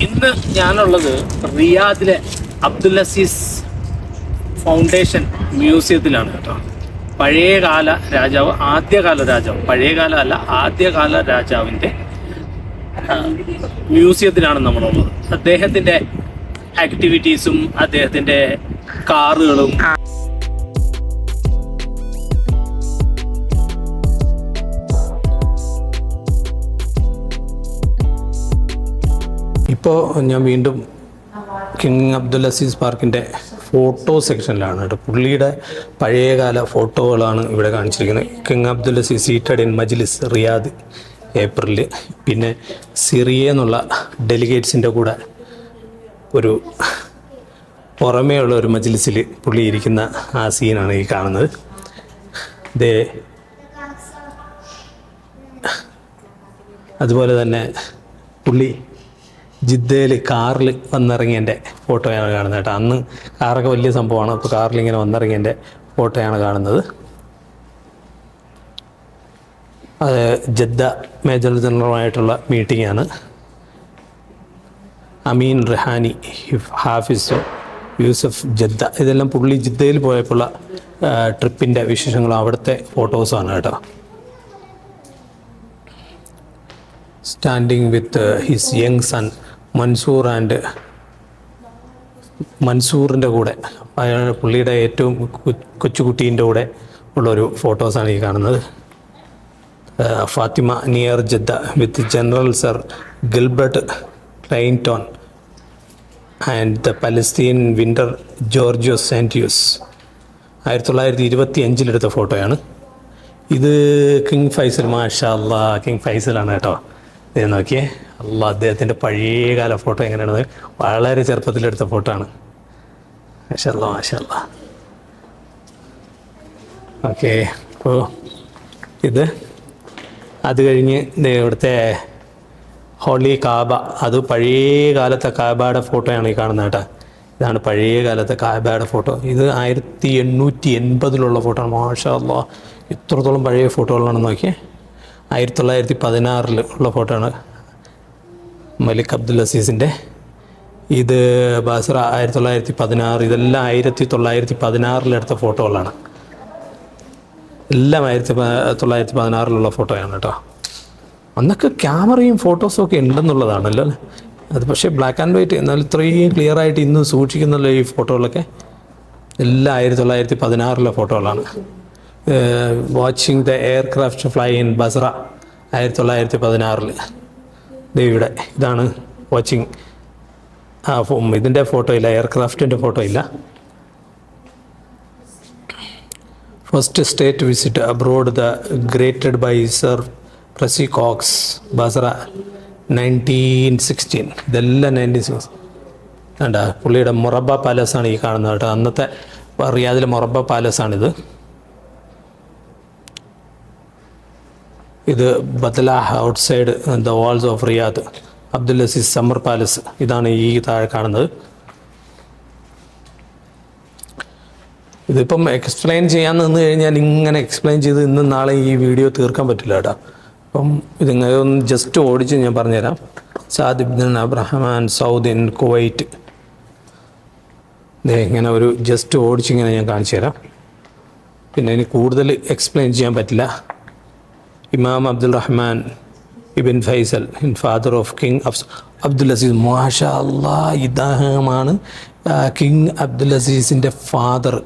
ഇന്ന് ഞാനുള്ളത് റിയാദിലെ അബ്ദുൽ അസീസ് ഫൗണ്ടേഷൻ മ്യൂസിയത്തിലാണ് കേട്ടോ. പഴയകാല രാജാവ്, ആദ്യകാല രാജാവ്, പഴയകാല അല്ല ആദ്യകാല രാജാവിൻ്റെ മ്യൂസിയത്തിലാണ് നമ്മളുള്ളത്. അദ്ദേഹത്തിൻ്റെ ആക്ടിവിറ്റീസും അദ്ദേഹത്തിൻ്റെ കാറുകളും ഇപ്പോൾ ഞാൻ വീണ്ടും കിങ് അബ്ദുൽ അസീസ് പാർക്കിൻ്റെ ഫോട്ടോ സെക്ഷനിലാണ് കേട്ടോ. പുള്ളിയുടെ പഴയകാല ഫോട്ടോകളാണ് ഇവിടെ കാണിച്ചിരിക്കുന്നത്. King Abdul Aziz seated in Majlis Riyadh ഏപ്രിലിൽ. പിന്നെ സിറിയ എന്നുള്ള ഡെലിഗേറ്റ്സിൻ്റെ കൂടെ ഒരു പുറമേയുള്ള ഒരു മജ്ലിസിൽ പുള്ളി ഇരിക്കുന്ന ആ സീനാണ് ഈ കാണുന്നത്. അതുപോലെ തന്നെ പുള്ളി ജിദ്ദയിൽ കാറിൽ വന്നിറങ്ങിയതിൻ്റെ ഫോട്ടോയാണ് കാണുന്നത് കേട്ടോ. അന്ന് കാറൊക്കെ വലിയ സംഭവമാണ്. അപ്പോൾ കാറിൽ ഇങ്ങനെ വന്നിറങ്ങിയതിൻ്റെ ഫോട്ടോയാണ് കാണുന്നത്. അത് ജദ്ദ മേജർ ജനറലുമായിട്ടുള്ള മീറ്റിംഗാണ്. അമീൻ റഹാനി, ഹാഫിസോ, യൂസഫ് ജദ്ദ, ഇതെല്ലാം പുള്ളി ജിദ്ദയിൽ പോയപ്പോഴുള്ള ട്രിപ്പിൻ്റെ വിശേഷങ്ങളും അവിടുത്തെ ഫോട്ടോസാണ് കേട്ടോ. Standing with his young son Mansoor and മൻസൂറിൻ്റെ കൂടെ, പുള്ളിയുടെ ഏറ്റവും കൊച്ചുകുട്ടീൻ്റെ കൂടെ ഉള്ളൊരു ഫോട്ടോസാണ് ഈ കാണുന്നത്. Fatima near Jeddah with general sir Gilbert Clayton and the Palestine winter Georgios Santios. 1925 ഫോട്ടോയാണ് ഇത്. കിങ് ഫൈസൽ, മാഷാ അല്ലാ, കിങ് ഫൈസലാണ് കേട്ടോ. ഇത് നോക്കിയേ, അല്ല അദ്ദേഹത്തിൻ്റെ പഴയകാല ഫോട്ടോ എങ്ങനെയാണെന്ന്. വളരെ ചെറുപ്പത്തിലെടുത്ത ഫോട്ടോ ആണ്. മാഷാ അല്ലാ, മാഷാ അല്ലാ. ഓക്കെ, അപ്പോൾ ഇത് അത് കഴിഞ്ഞ് ഇവിടുത്തെ ഹോളി കാബ, അത് പഴയ കാലത്തെ കാബയുടെ ഫോട്ടോയാണ് ഈ കാണുന്നത് കേട്ടോ. ഇതാണ് പഴയ കാലത്തെ കാബയുടെ ഫോട്ടോ. ഇത് 1880 ഫോട്ടോ ആണ്. മാഷാ അല്ലാ, ഇത്രത്തോളം പഴയ ഫോട്ടോകളാണെന്ന് നോക്കിയേ. 1916 ഉള്ള ഫോട്ടോ ആണ് മലിക് അബ്ദുൽ അസീസിൻ്റെ. ഇത് ബാസ്ര 1916. ഇതെല്ലാം 1916 എടുത്ത ഫോട്ടോകളാണ്. എല്ലാം 1916 ഫോട്ടോയാണ് കേട്ടോ. അന്നൊക്കെ ക്യാമറയും ഫോട്ടോസും ഒക്കെ ഉണ്ടെന്നുള്ളതാണല്ലോ. അത് പക്ഷേ ബ്ലാക്ക് ആൻഡ് വൈറ്റ്, എന്നാൽ ഇത്രയും ക്ലിയർ ആയിട്ട് ഇന്ന് സൂക്ഷിക്കുന്നല്ലോ ഈ ഫോട്ടോകളൊക്കെ. എല്ലാം 1916 ഫോട്ടോകളാണ്. Watching the aircraft fly in Basra 1916. ഇവിടെ ഇതാണ് വാച്ചിങ്. ഇതിൻ്റെ ഫോട്ടോ ഇല്ല, എയർക്രാഫ്റ്റിൻ്റെ ഫോട്ടോ ഇല്ല. First state visit abroad the greeted by sir Percy Cox, Basra 1916. ഇതെല്ലാം 1916. വേണ്ട, പുള്ളിയുടെ മൊറബ പാലസാണ് ഈ കാണുന്നത് കേട്ടോ. അന്നത്തെ റിയാദിലെ മൊറബ പാലസാണിത്. ഇത് Badlah outside the walls of Riyadh, Abdul Aziz summer palace. ഇതാണ് ഈ താഴെ കാണുന്നത്. ഇതിപ്പം എക്സ്പ്ലെയിൻ ചെയ്യാൻ നിന്ന് കഴിഞ്ഞാൽ ഇങ്ങനെ എക്സ്പ്ലെയിൻ ചെയ്ത് ഇന്നും നാളെ ഈ വീഡിയോ തീർക്കാൻ പറ്റില്ല കേട്ടോ. അപ്പം ഇതിങ്ങനെ ഒന്ന് ജസ്റ്റ് ഓടിച്ച് ഞാൻ പറഞ്ഞുതരാം. Saad ibn Abdulrahman Saud in Kuwait. ഇങ്ങനെ ഒരു ജസ്റ്റ് ഓടിച്ചിങ്ങനെ ഞാൻ കാണിച്ചു തരാം. പിന്നെ ഇനി കൂടുതൽ എക്സ്പ്ലെയിൻ ചെയ്യാൻ പറ്റില്ല. Imam Abdul Rahman ibn Faisal, father of king Abdul Aziz. മാഷാ അല്ലാ, ഇദ്ദേഹമാണ് കിങ് അബ്ദുൽ അസീസിൻ്റെ ഫാദർ,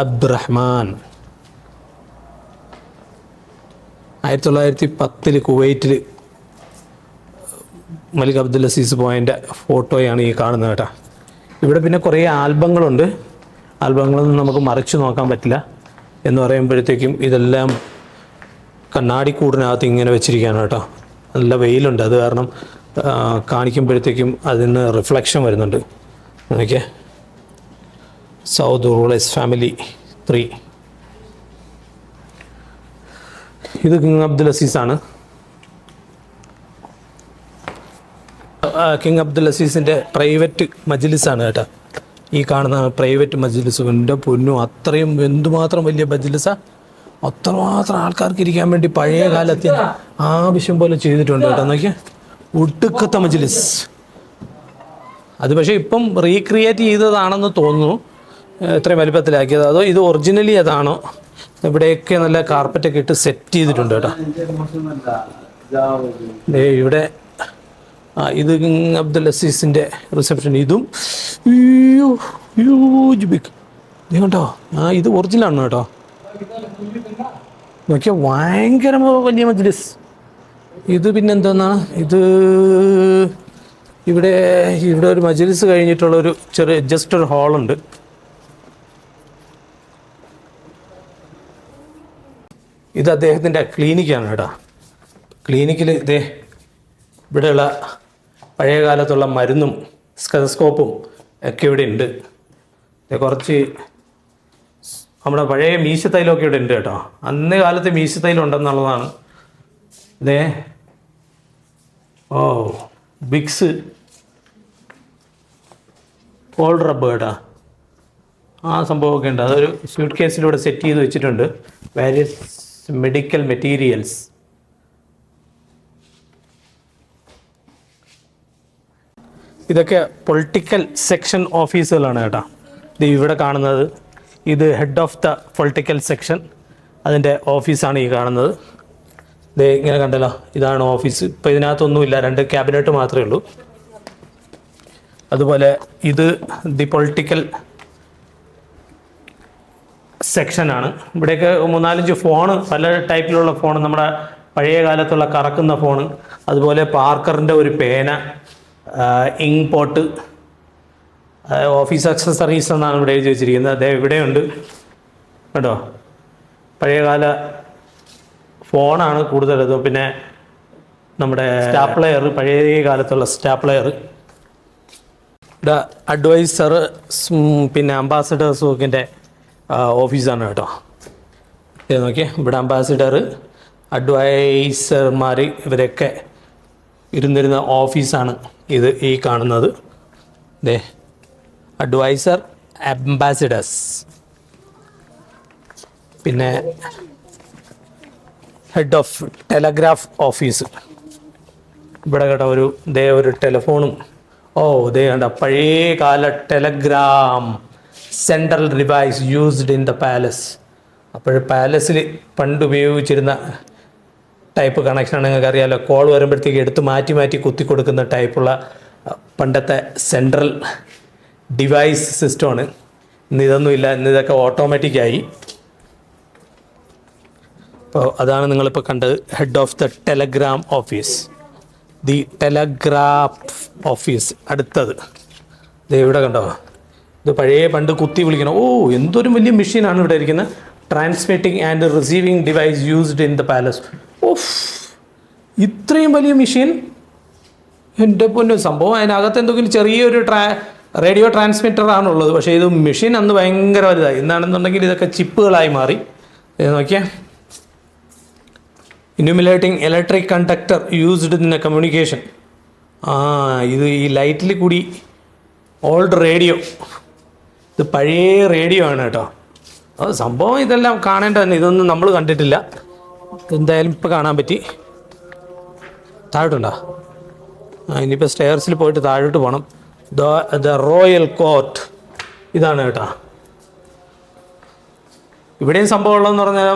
അബ്ദുറഹ്മാൻ. 1910 കുവൈറ്റിൽ മലിക് അബ്ദുൽ അസീസ് പോയതിൻ്റെ ഫോട്ടോയാണ് ഈ കാണുന്നത് കേട്ടോ. ഇവിടെ പിന്നെ കുറേ ആൽബങ്ങളുണ്ട്. ആൽബങ്ങളൊന്നും നമുക്ക് മറിച്ച് നോക്കാൻ പറ്റില്ല. എന്ന് പറയുമ്പോഴത്തേക്കും ഇതെല്ലാം കണ്ണാടിക്കൂടിനകത്ത് ഇങ്ങനെ വെച്ചിരിക്കുകയാണ് കേട്ടോ. നല്ല വെയിലുണ്ട്, അത് കാരണം കാണിക്കുമ്പോഴത്തേക്കും അതിന് റിഫ്ലക്ഷൻ വരുന്നുണ്ട്. Okay, Saud rulers family 3. ഇത് കിങ് അബ്ദുൽ അസീസാണ്. കിങ് അബ്ദുൽ അസീസിൻ്റെ പ്രൈവറ്റ് മജ്ലിസാണ് കേട്ടോ. ഈ കാണുന്ന പ്രൈവറ്റ് മജ്ലിസ്. എൻ്റെ പൊന്നു, അത്രയും എന്തുമാത്രം വലിയ മജ്ലിസാണ്. അത്രമാത്രം ആൾക്കാർക്ക് ഇരിക്കാൻ വേണ്ടി പഴയ കാലത്ത് ആവശ്യം പോലെ ചെയ്തിട്ടുണ്ട് കേട്ടോ. നോക്കിയാൽ ഒടുക്കത്തെ മജ്ലിസ്. അത് പക്ഷേ ഇപ്പം റീക്രിയേറ്റ് ചെയ്തതാണെന്ന് തോന്നുന്നു, ഇത്രയും വലിപ്പത്തിലാക്കിയത്. അതോ ഇത് ഒറിജിനലി അതാണോ? ഇവിടെയൊക്കെ നല്ല കാർപ്പറ്റൊക്കെ ഇട്ട് സെറ്റ് ചെയ്തിട്ടുണ്ട് കേട്ടോ. ഇവിടെ ഇത് അബ്ദുൽ അസീസിൻ്റെ റിസപ്ഷൻ. ഇതും ഹ്യൂജ് ബിഗ് കേട്ടോ. ഇത് ഒറിജിനലാണ് കേട്ടോ. നോക്കിയാൽ ഭയങ്കര വലിയ മജ്ലിസ്. ഇത് പിന്നെന്താണ്, ഇത് ഇവിടെ ഒരു മജ്ലിസ് കഴിഞ്ഞിട്ടുള്ളൊരു ചെറിയ ജസ്റ്റ് ഒരു ഹാളുണ്ട്. ഇത് അദ്ദേഹത്തിൻ്റെ ക്ലിനിക്കാണ് കേട്ടോ. ക്ലിനിക്കിൽ ഇവിടെയുള്ള പഴയ കാലത്തുള്ള മരുന്നും സ്റ്റെതസ്കോപ്പും ഒക്കെ ഇവിടെ ഉണ്ട്. കുറച്ച് നമ്മുടെ പഴയ മീശത്തൈലമൊക്കെ ഇവിടെ ഉണ്ട് കേട്ടോ. അന്നേ കാലത്ത് മീശത്തൈലം ഉണ്ടെന്നുള്ളതാണ്. ബിക്സ് കോൾഡ് റബ്ബ് കേട്ടോ. ആ സംഭവമൊക്കെ ഉണ്ട്. അതൊരു സ്യൂട്ട് കേസിലൂടെ സെറ്റ് ചെയ്ത് വെച്ചിട്ടുണ്ട്. Various medical materials. ഇതൊക്കെ പൊളിറ്റിക്കൽ സെക്ഷൻ ഓഫീസുകളാണ് കേട്ടോ. ഇത് ഇവിടെ കാണുന്നത്, ഇത് head of the political section, അതിൻ്റെ ഓഫീസാണ് ഈ കാണുന്നത്. ഇത് ഇങ്ങനെ കണ്ടല്ലോ, ഇതാണ് ഓഫീസ്. ഇപ്പോൾ ഇതിനകത്തൊന്നുമില്ല, 2 ക്യാബിനറ്റ് മാത്രമേ ഉള്ളൂ. അതുപോലെ ഇത് ദി പൊളിറ്റിക്കൽ സെക്ഷനാണ്. ഇവിടെയൊക്കെ 3-4 ഫോണ്, പല ടൈപ്പിലുള്ള ഫോൺ, നമ്മുടെ പഴയ കാലത്തുള്ള കറക്കുന്ന ഫോണ്, അതുപോലെ പാർക്കറിൻ്റെ ഒരു പേന, ഇങ്ക് പോട്ട്, ഓഫീസ് അക്സസറീസ് എന്നാണ് ഇവിടെ എഴുതി വെച്ചിരിക്കുന്നത്. അതേ ഇവിടെയുണ്ട് കേട്ടോ. പഴയകാല ഫോണാണ് കൂടുതലത്. പിന്നെ നമ്മുടെ സ്റ്റാപ്ലെയർ, പഴയ കാലത്തുള്ള സ്റ്റാപ്ലെയർ. ഇവിടെ അഡ്വൈസർ, പിന്നെ അംബാസഡേഴ്സുമൊക്കെ ഓഫീസാണ് കേട്ടോ. ഇത് നോക്കിയേ, ഇവിടെ അംബാസിഡർ, അഡ്വൈസർമാർ, ഇവരൊക്കെ ഇരുന്നിരുന്ന ഓഫീസാണ് ഇത് ഈ കാണുന്നത്. Adviser, ambassadors. പിന്നെ ഹെഡ് ഓഫ് ടെലഗ്രാഫ് ഓഫീസ് ഇവിടെ കേട്ടോ. ഒരു ടെലിഫോണും, കണ്ട പഴയ കാല telegram central device used in the palace. അപ്പോൾ പാലസിൽ പണ്ട് ഉപയോഗിച്ചിരുന്ന ടൈപ്പ് കണക്ഷനാണ്. നിങ്ങൾക്ക് അറിയാമല്ലോ, കോൾ വരുമ്പോഴത്തേക്ക് എടുത്ത് മാറ്റി കുത്തി കൊടുക്കുന്ന ടൈപ്പുള്ള പണ്ടത്തെ സെൻട്രൽ ഡിവൈസ് സിസ്റ്റമാണ്. ഇന്ന് ഇതൊന്നുമില്ല, ഇന്ന് ഇതൊക്കെ ഓട്ടോമാറ്റിക്കായി. അപ്പോൾ അതാണ് നിങ്ങളിപ്പോൾ കണ്ടത്, head of the Telegram office, the telegraph office. അടുത്തത് ഇവിടെ കണ്ടോ, ഇത് പഴയ പണ്ട് കുത്തി വിളിക്കണം. എന്തൊരു വലിയ മെഷീനാണ് ഇവിടെ ഇരിക്കുന്നത്. Transmitting and receiving device used in the palace. ഇത്രയും വലിയ മെഷീൻ, എൻ്റെ പൊന്നു സംഭവം. അതിനകത്ത് എന്തെങ്കിലും ചെറിയൊരു റേഡിയോ ട്രാൻസ്മിറ്റർ ആണുള്ളത്. പക്ഷേ ഇത് മെഷീൻ അന്ന് ഭയങ്കര വലുതായി. എന്താണെന്നുണ്ടെങ്കിൽ ഇതൊക്കെ ചിപ്പുകളായി മാറി. നോക്കിയാൽ emulating electric conductor used in a communication. ഇത് ഈ ലൈറ്റിൽ കൂടി ഓൾഡ് റേഡിയോ, ഇത് പഴയ റേഡിയോ ആണ് കേട്ടോ. സംഭവം ഇതെല്ലാം കാണേണ്ടതന്നെ. ഇതൊന്നും നമ്മൾ കണ്ടിട്ടില്ല, എന്തായാലും ഇപ്പോൾ കാണാൻ പറ്റി. താഴോട്ടുണ്ടോ? ഇനിയിപ്പോൾ സ്റ്റെയർസിൽ പോയിട്ട് താഴോട്ട് പോകണം. ദ റോയൽ കോർട്ട് ഇതാണ് കേട്ടോ. ഇവിടെയും സംഭവം ഉള്ളതെന്ന് പറഞ്ഞാൽ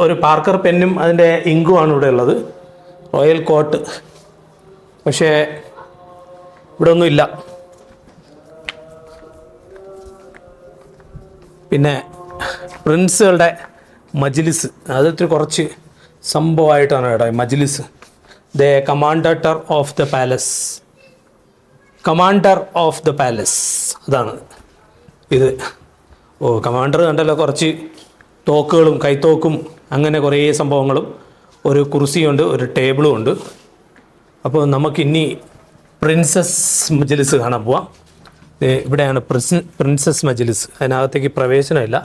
ഒരു പാർക്കർ പെന്നും അതിൻ്റെ ഇങ്കുമാണ് ഇവിടെ ഉള്ളത്. Royal court. പക്ഷേ ഇവിടെ ഒന്നുമില്ല. പിന്നെ പ്രിൻസുകളുടെ മജ്ലിസ്, അതിൽ കുറച്ച് സംഭവമായിട്ടാണ് കേട്ടോ മജ്ലിസ്. The commander of the palace, commander of the palace അതാണ് ഇത്. കമാൻഡർ കണ്ടല്ലോ, കുറച്ച് തോക്കുകളും കൈത്തോക്കും അങ്ങനെ കുറേ സംഭവങ്ങളും, ഒരു കുർസിയുണ്ട്, ഒരു ടേബിളും ഉണ്ട്. അപ്പോൾ നമുക്കിനി പ്രിൻസസ് മജ്ലിസ് കാണാൻ പോവാം. ഇവിടെയാണ് പ്രിൻസസ് മജ്ലിസ്. അതിനകത്തേക്ക് പ്രവേശനമില്ല.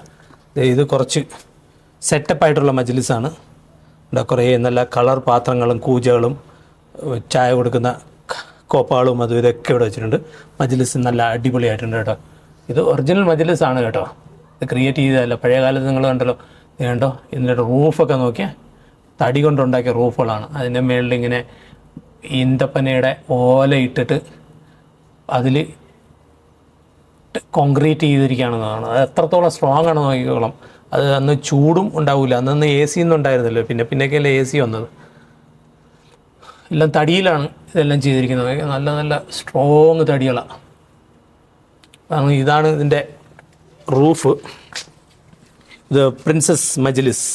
ഇത് കുറച്ച് സെറ്റപ്പായിട്ടുള്ള മജ്ലിസാണ്. ഇവിടെ കുറേ നല്ല കളർ പാത്രങ്ങളും കൂജകളും ചായ കൊടുക്കുന്ന കോപ്പകളും അതും ഇതൊക്കെ ഇവിടെ വെച്ചിട്ടുണ്ട്. മജ്ലിസ് നല്ല അടിപൊളിയായിട്ടുണ്ട് കേട്ടോ. ഇത് ഒറിജിനൽ മജ്ലിസാണ് കേട്ടോ, ഇത് ക്രിയേറ്റ് ചെയ്തതല്ല. പഴയ കാലത്ത് നിങ്ങൾ കണ്ടല്ലോ, കണ്ടോ ഇതിൻ്റെ റൂഫൊക്കെ നോക്കിയാൽ തടി കൊണ്ടുണ്ടാക്കിയ റൂഫുകളാണ്. അതിൻ്റെ മേളിൽ ഇങ്ങനെ ഈന്തപ്പനയുടെ ഓല ഇട്ടിട്ട് അതിൽ കോൺക്രീറ്റ് ചെയ്തിരിക്കുകയാണെന്നതാണ്. അത് എത്രത്തോളം സ്ട്രോങ് ആണ് നോക്കിക്കോളാം. അത് അന്ന് ചൂടും ഉണ്ടാവില്ല, അന്നൊന്നും എ സി ഒന്നും ഉണ്ടായിരുന്നല്ലോ, പിന്നെയൊക്കെയല്ലേ എ സി വന്നത്. എല്ലാം തടിയിലാണ് ഇതെല്ലാം ചെയ്തിരിക്കുന്നത്, നല്ല നല്ല സ്ട്രോങ് തടികളാണ്. ഇതാണ് ഇതിൻ്റെ റൂഫ്. ഇത് പ്രിൻസസ് മജ്ലിസ്.